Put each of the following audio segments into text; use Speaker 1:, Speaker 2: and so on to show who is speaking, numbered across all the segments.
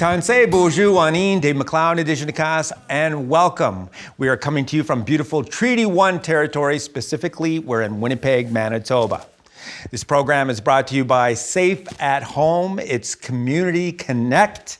Speaker 1: Tansei, bonjour, Anin, Dave McLeod, edition de Cass, and welcome. We are coming to you from beautiful Treaty 1 territory, specifically we're in Winnipeg, Manitoba. This program is brought to you by Safe at Home, it's Community Connect,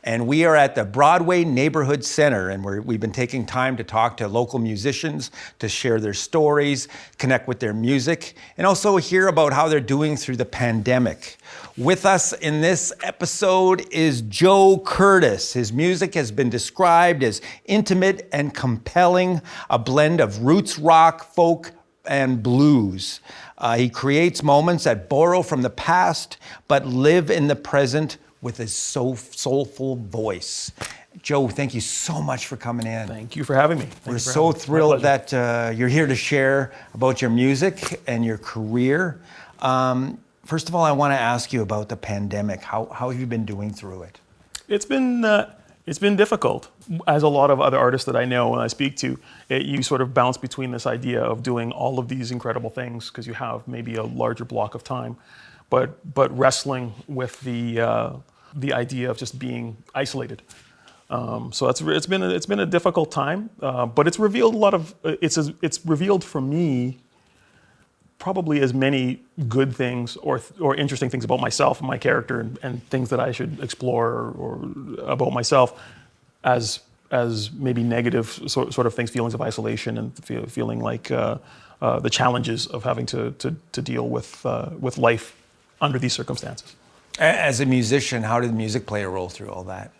Speaker 1: and we are at the Broadway Neighbourhood Centre, and we've been taking time to talk to local musicians, to share their stories, connect with their music, and also hear about how they're doing through the pandemic. With us in this episode is Joe Curtis. His music has been described as intimate and compelling, a blend of roots rock, folk, and blues. He creates moments that borrow from the past, but live in the present with his soulful voice. Joe, thank you so much for coming in.
Speaker 2: Thank you for having me.
Speaker 1: We're so thrilled that you're here to share about your music and your career. First of all, I want to ask you about the pandemic. How have you been doing through it?
Speaker 2: It's been difficult. As a lot of other artists that I know and I speak to, you sort of bounce between this idea of doing all of these incredible things because you have maybe a larger block of time, but wrestling with the idea of just being isolated. So it's been a difficult time, but it's revealed a lot of it's revealed for me probably as many good things or interesting things about myself and my character and things that I should explore or about myself as maybe negative sort of things, feelings of isolation and feeling like the challenges of having to deal with life under these circumstances.
Speaker 1: As a musician, how did music play a role through all that?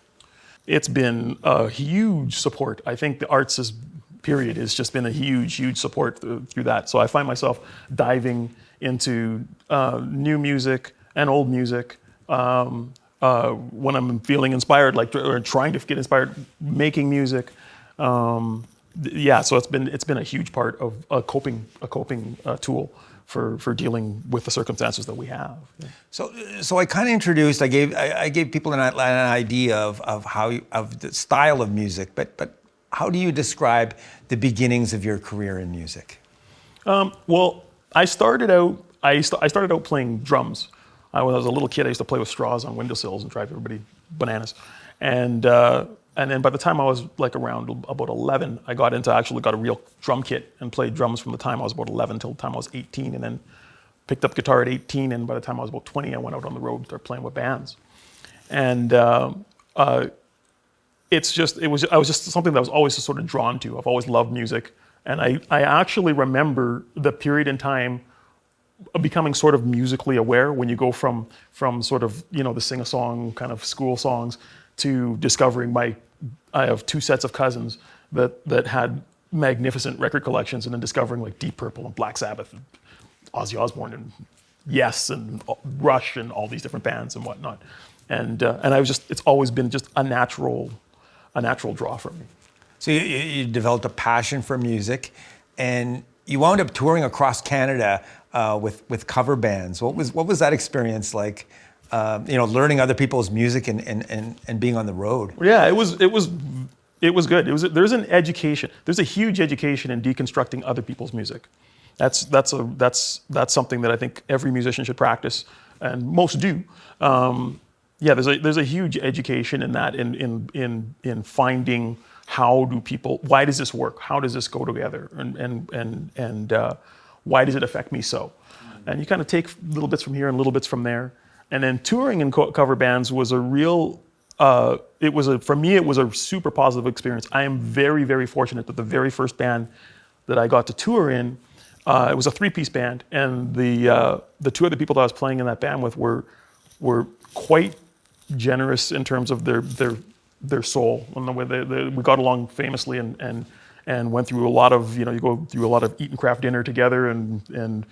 Speaker 2: It's been a huge support. I think the arts period has just been a huge support through that. So I find myself diving into new music and old music when I'm feeling inspired, or trying to get inspired, making music. So it's been a huge part of a coping tool for dealing with the circumstances that we have. Yeah.
Speaker 1: So I kind of introduced. I gave people an idea of the style of music, but how do you describe the beginnings of your career in music?
Speaker 2: Well, I started out playing drums. When I was a little kid, I used to play with straws on windowsills and drive everybody bananas. And then by the time I was like around about 11, I got a real drum kit and played drums from the time I was about 11 till the time I was 18, and then picked up guitar at 18. And by the time I was about 20, I went out on the road and started playing with bands. And I was just something that I was always sort of drawn to. I've always loved music. And I actually remember the period in time of becoming sort of musically aware when you go from sort of, the sing-a-song kind of school songs to discovering I have two sets of cousins that had magnificent record collections, and then discovering like Deep Purple and Black Sabbath and Ozzy Osbourne and Yes and Rush and all these different bands and whatnot. And it's always been just a natural draw for me.
Speaker 1: So you developed a passion for music, and you wound up touring across Canada with cover bands. What was that experience like? Learning other people's music and being on the road.
Speaker 2: Yeah, it was good. There's an education. There's a huge education in deconstructing other people's music. That's something that I think every musician should practice, and most do. There's a huge education in that, in finding why does this work? How does this go together? And why does it affect me so? And you kind of take little bits from here and little bits from there. And then touring in cover bands was for me, it was a super positive experience. I am very, very fortunate that the very first band that I got to tour in, it was a 3-piece band, and the two other people that I was playing in that band with were quite generous in terms of their soul, and the way we got along famously and went through a lot of, you go through a lot of eat and craft dinner together, and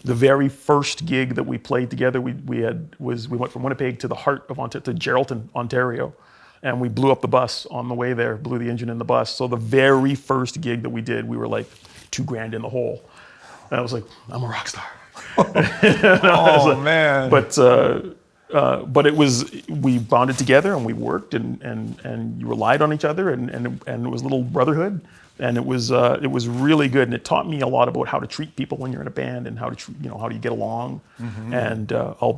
Speaker 2: the very first gig that we played together, we went from Winnipeg to the heart of to Geraldton, Ontario, and we blew up the bus on the way there, blew the engine in the bus. So the very first gig that we did, we were like $2,000 in the hole, and I was like, I'm a rock star.
Speaker 1: Man!
Speaker 2: But but we bonded together and we worked and you relied on each other and it was a little brotherhood, and it was really good, and it taught me a lot about how to treat people when you're in a band and how do you get along, and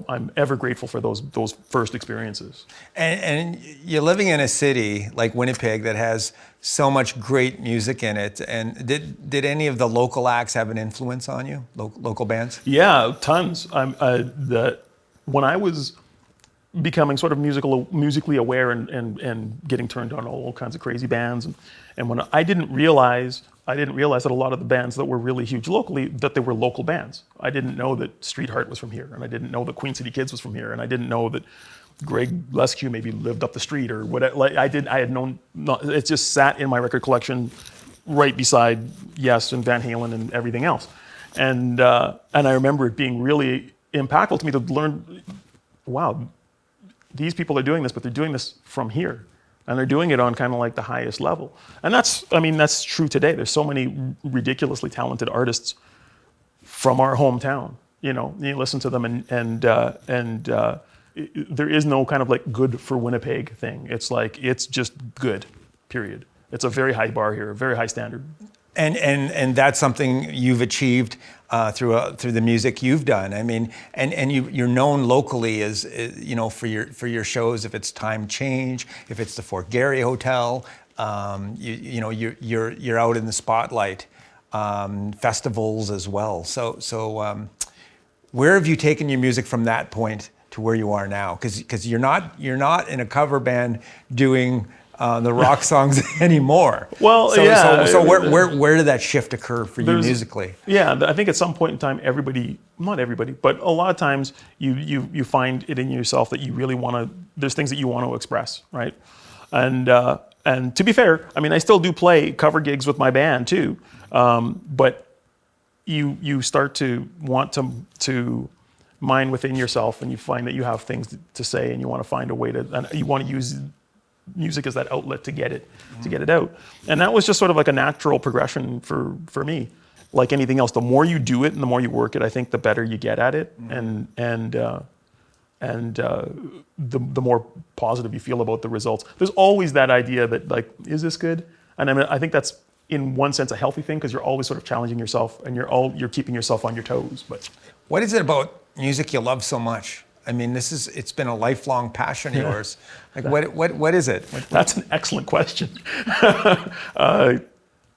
Speaker 2: I'm ever grateful for those first experiences.
Speaker 1: And you're living in a city like Winnipeg that has so much great music in it. And did any of the local acts have an influence on you, local bands?
Speaker 2: Yeah, tons. When I was becoming sort of musically aware and getting turned on all kinds of crazy bands, and when I didn't realize that a lot of the bands that were really huge locally, that they were local bands. I didn't know that Street Heart was from here, and I didn't know that Queen City Kids was from here, and I didn't know that Greg Lescue maybe lived up the street or whatever. Like I had known. It just sat in my record collection, right beside Yes and Van Halen and everything else, and I remember it being really impactful to me to learn, wow, these people are doing this, but they're doing this from here. And they're doing it on kind of like the highest level. And that's true today. There's so many ridiculously talented artists from our hometown. You listen to them and there is no kind of like good for Winnipeg thing. It's like, it's just good, period. It's a very high bar here, a very high standard.
Speaker 1: And that's something you've achieved through the music you've done. I mean, and you're known locally as for your shows. If it's Time Change, if it's the Fort Garry Hotel, you're out in the spotlight. Festivals as well. So where have you taken your music from that point to where you are now? Because you're not in a cover band doing the rock songs anymore.
Speaker 2: Well,
Speaker 1: so where did that shift occur for you musically?
Speaker 2: Yeah, I think at some point in time, not everybody, but a lot of times you find it in yourself that you really want to. There's things that you want to express, right? And to be fair, I mean, I still do play cover gigs with my band too, but you start to want to mine within yourself, and you find that you have things to say, and you want to find a way to, and you want to use music as that outlet to get it out. And that was just sort of like a natural progression for me. Like anything else, the more you do it and the more you work it, I think the better you get at it, and the more positive you feel about the results. There's always that idea that like, is this good? And I mean, I think that's in one sense a healthy thing, because you're always sort of challenging yourself and you're keeping yourself on your toes. But
Speaker 1: what is it about music you love so much? I mean, it's been a lifelong passion of yours. Like, what is it?
Speaker 2: That's an excellent question.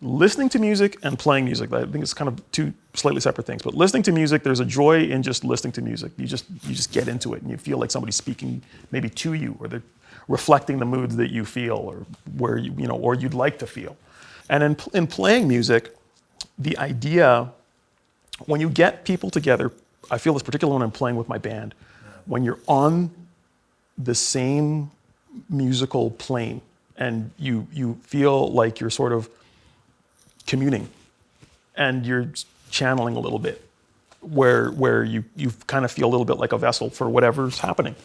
Speaker 2: Listening to music and playing music, I think it's kind of two slightly separate things. But listening to music, there's a joy in just listening to music. You just get into it, and you feel like somebody's speaking maybe to you, or they're reflecting the moods that you feel, or where or you'd like to feel. And in playing music, the idea, when you get people together, I feel this particularly when I'm playing with my band, when you're on the same musical plane and you feel like you're sort of communing and you're channeling a little bit, where you kind of feel a little bit like a vessel for whatever's happening.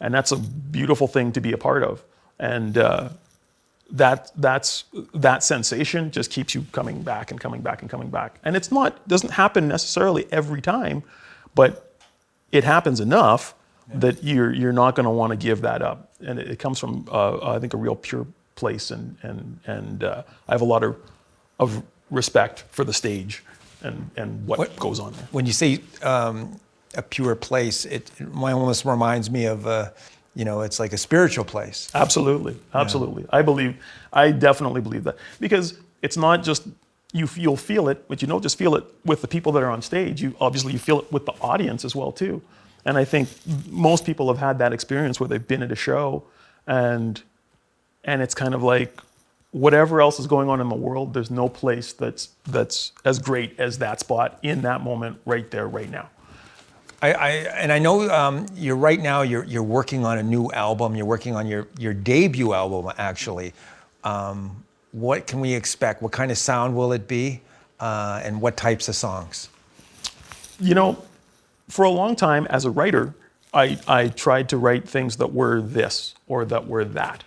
Speaker 2: And that's a beautiful thing to be a part of. And that sensation just keeps you coming back and coming back and coming back. And doesn't happen necessarily every time, but it happens enough that you're not going to want to give that up. And it comes from I think a real pure place, and I have a lot of respect for the stage and what goes on there.
Speaker 1: When you say a pure place, it almost reminds me of it's like a spiritual place.
Speaker 2: Absolutely. Yeah. I definitely believe that, because it's not just you'll feel it, but you don't just feel it with the people that are on stage. You feel it with the audience as well too. And I think most people have had that experience where they've been at a show and it's kind of like whatever else is going on in the world, there's no place that's as great as that spot in that moment right there, right now.
Speaker 1: I know you're right now you're working on a new album. You're working on your debut album, actually. What can we expect? What kind of sound will it be? And what types of songs? For a long time as a writer, I tried to write things that were this or that were that.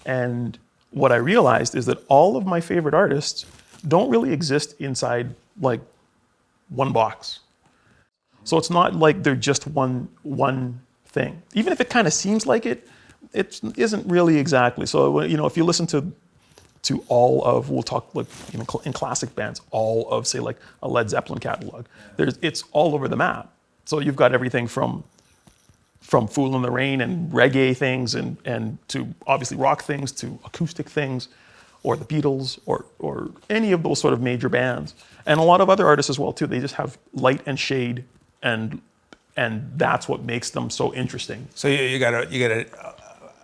Speaker 1: And what I realized is that all of my favorite artists don't really exist inside like one box. So it's not like they're just one
Speaker 2: thing. Even if it kind of seems like it, it isn't really exactly. So, if you listen to all of, we'll talk like in classic bands, all of say like a Led Zeppelin catalog, it's all over the map. So you've got everything from Fool in the Rain and reggae things and to obviously rock things to acoustic things, or the Beatles or any of those sort of major bands. And a lot of other artists as well too. They just have light and shade, and that's what makes them so interesting.
Speaker 1: So you got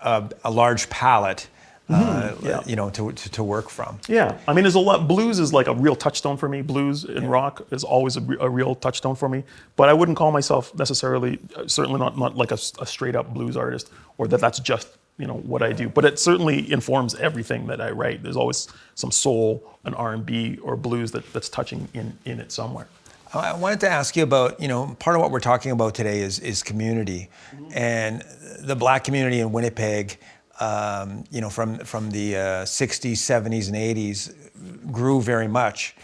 Speaker 1: a large palette, to work from.
Speaker 2: Yeah, I mean, there's a lot. Blues is like a real touchstone for me. Blues and rock is always a real touchstone for me. But I wouldn't call myself necessarily, certainly not like a straight up blues artist, or that's just what I do. But it certainly informs everything that I write. There's always some soul, an R&B or blues that's touching in it somewhere.
Speaker 1: I wanted to ask you about, part of what we're talking about today is community, and the Black community in Winnipeg. From the 60s, 70s, and 80s grew very much.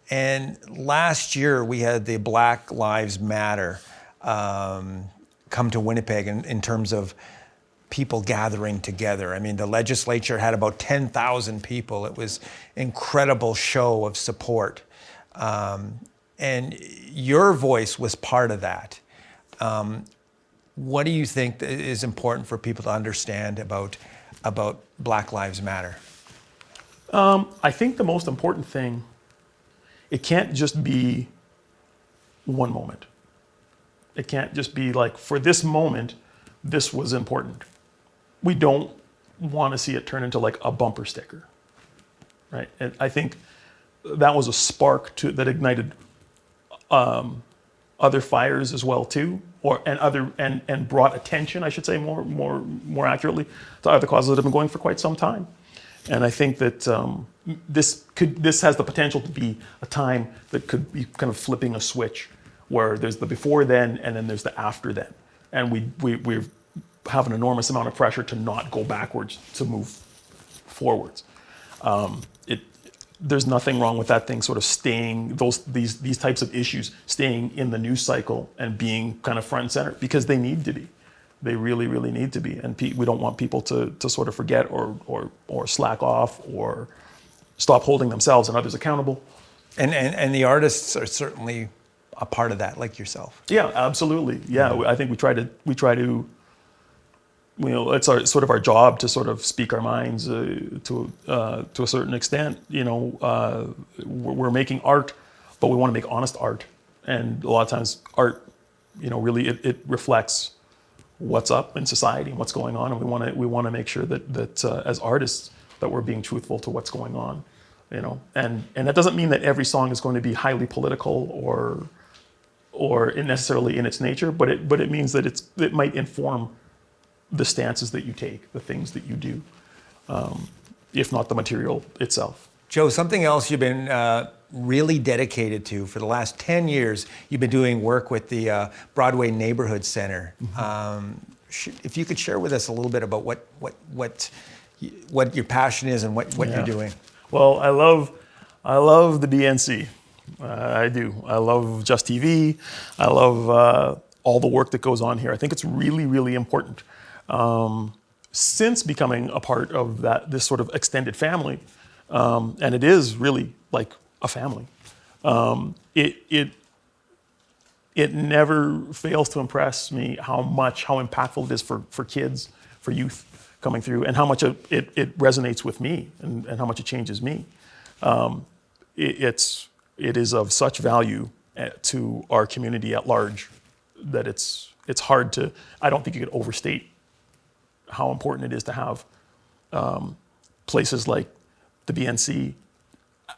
Speaker 1: And last year we had the Black Lives Matter come to Winnipeg in terms of people gathering together. I mean, the legislature had about 10,000 people. It was an incredible show of support. And your voice was part of that. What do you think is important for people to understand about Black Lives Matter?
Speaker 2: I think the most important thing, it can't just be one moment. It can't just be like, for this moment, this was important. We don't want to see it turn into like a bumper sticker, right? And I think that was a spark that ignited other fires as well too, and brought attention, I should say more accurately, to other causes that have been going for quite some time. And I think that this has the potential to be a time that could be kind of flipping a switch, where there's the before then and then there's the after then, and we have an enormous amount of pressure to not go backwards, to move forwards. There's nothing wrong with that thing sort of staying, these types of issues staying in the news cycle and being kind of front and center, because they need to be. They really, really need to be. And we don't want people to sort of forget or slack off or stop holding themselves and others accountable.
Speaker 1: And the artists are certainly a part of that, like yourself.
Speaker 2: Yeah, absolutely. Yeah, I think we try to it's sort of our job to sort of speak our minds to a certain extent. We're making art, but we want to make honest art, and a lot of times art, really it reflects what's up in society and what's going on, and we want to make sure that as artists that we're being truthful to what's going on, and that doesn't mean that every song is going to be highly political or necessarily in its nature, but it means that it might inform the stances that you take, the things that you do, if not the material itself.
Speaker 1: Joe, something else you've been really dedicated to for the last 10 years, you've been doing work with the Broadway Neighbourhood Centre. If you could share with us a little bit about what your passion is and what you're doing.
Speaker 2: Well, I love the BNC. I do. I love Just TV. I love all the work that goes on here. I think it's really, really important. Since becoming a part of this sort of extended family, and it is really like a family, it never fails to impress me how impactful it is for kids, for youth coming through, and how much it resonates with me, and how much it changes me. It is of such value to our community at large that it's hard to, I don't think you could overstate how important it is to have places like the BNC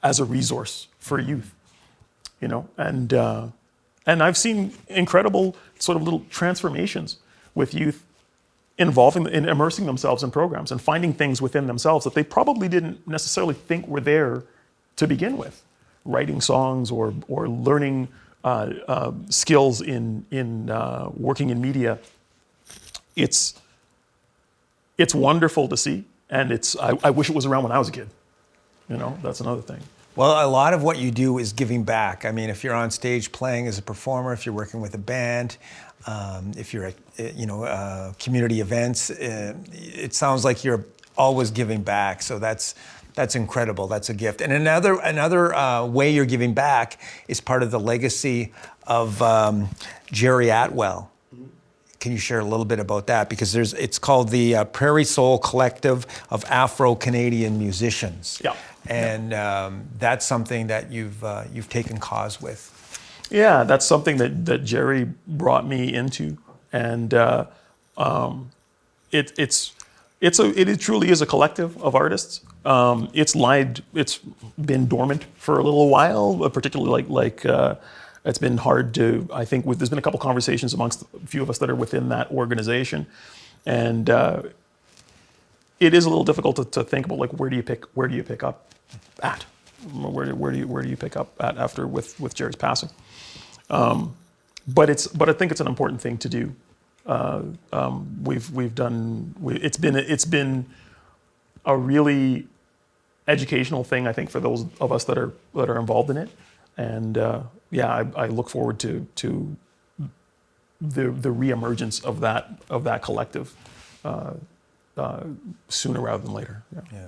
Speaker 2: as a resource for youth, and I've seen incredible sort of little transformations with youth immersing themselves in programs and finding things within themselves that they probably didn't necessarily think were there to begin with, writing songs or learning skills in working in media. It's wonderful to see, and I wish it was around when I was a kid. That's another thing.
Speaker 1: Well, a lot of what you do is giving back. I mean, if you're on stage playing as a performer, if you're working with a band, if you're at community events, it sounds like you're always giving back. So that's incredible. That's a gift. And another way you're giving back is part of the legacy of Jerry Atwell. Can you share a little bit about that? Because it's called the Prairie Soul Collective of Afro-Canadian Musicians.
Speaker 2: Yeah.
Speaker 1: And that's something that you've taken cause with.
Speaker 2: Yeah, that's something that Jerry brought me into, and it truly is a collective of artists. It's been dormant for a little while, particularly like it's been hard to. I think there's been a couple conversations amongst a few of us that are within that organization, and it is a little difficult to think about, like, where do you pick up at? Where do you pick up at after with Jerry's passing? But I think it's an important thing to do. It's been a really educational thing, I think, for those of us that are involved in it. And I look forward to the reemergence of that collective sooner rather than later. Yeah.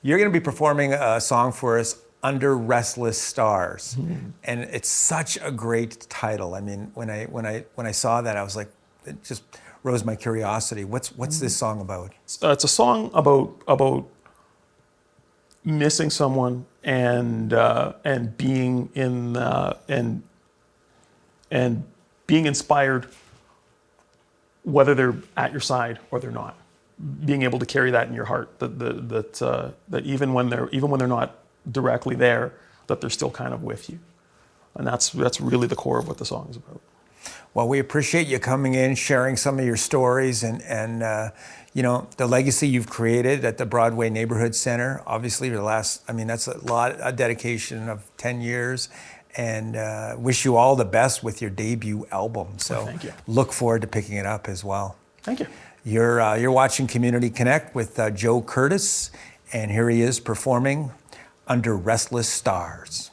Speaker 1: You're going to be performing a song for us, Under Restless Stars, and it's such a great title. I mean, when I saw that, I was like, it just rose my curiosity. What's this song about?
Speaker 2: It's a song about missing someone and being in and being inspired, whether they're at your side or they're not. Being able to carry that in your heart, that even when they're not directly there, that they're still kind of with you, and that's really the core of what the song is about.
Speaker 1: Well, we appreciate you coming in, sharing some of your stories, and the legacy you've created at the Broadway Neighbourhood Centre. Obviously, that's a dedication of 10 years, and wish you all the best with your debut album. So
Speaker 2: thank you.
Speaker 1: Look forward to picking it up as well.
Speaker 2: Thank you.
Speaker 1: You're watching Community Connect with Joe Curtis, and here he is performing Under Restless Stars.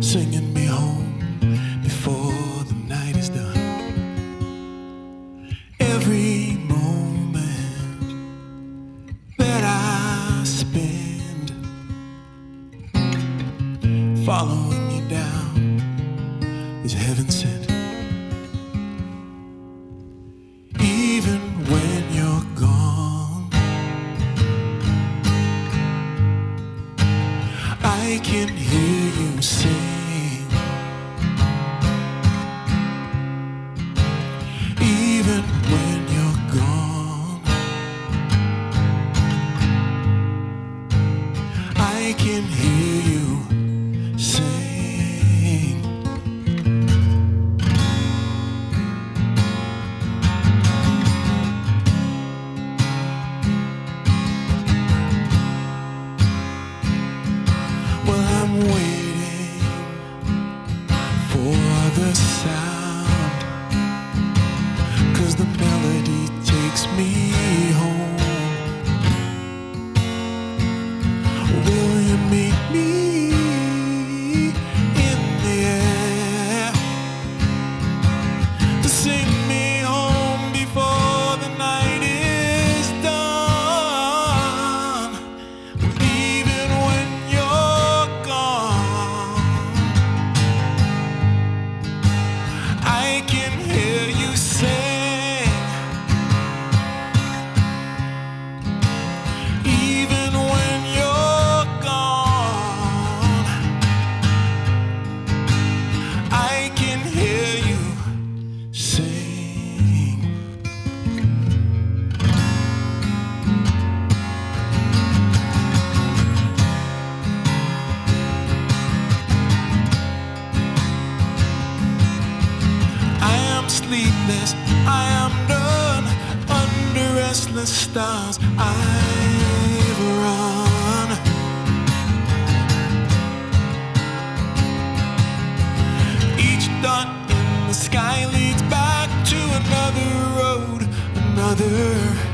Speaker 3: Singing me home before the night is done. Every moment that I spend following you down is heaven sent. Even when you're gone, I can hear you sing. Even when you're gone, I can hear you sing. Well, I'm waiting for the sound, 'cause the melody takes me home. Will you meet me in the air to sing me home before the night is done? Even when you're gone, I can hear you sing. Even when you're gone, I can hear you sing. I am sleepless, I am done. Under restless stars I've run. Each dot in the sky leads back to another road, another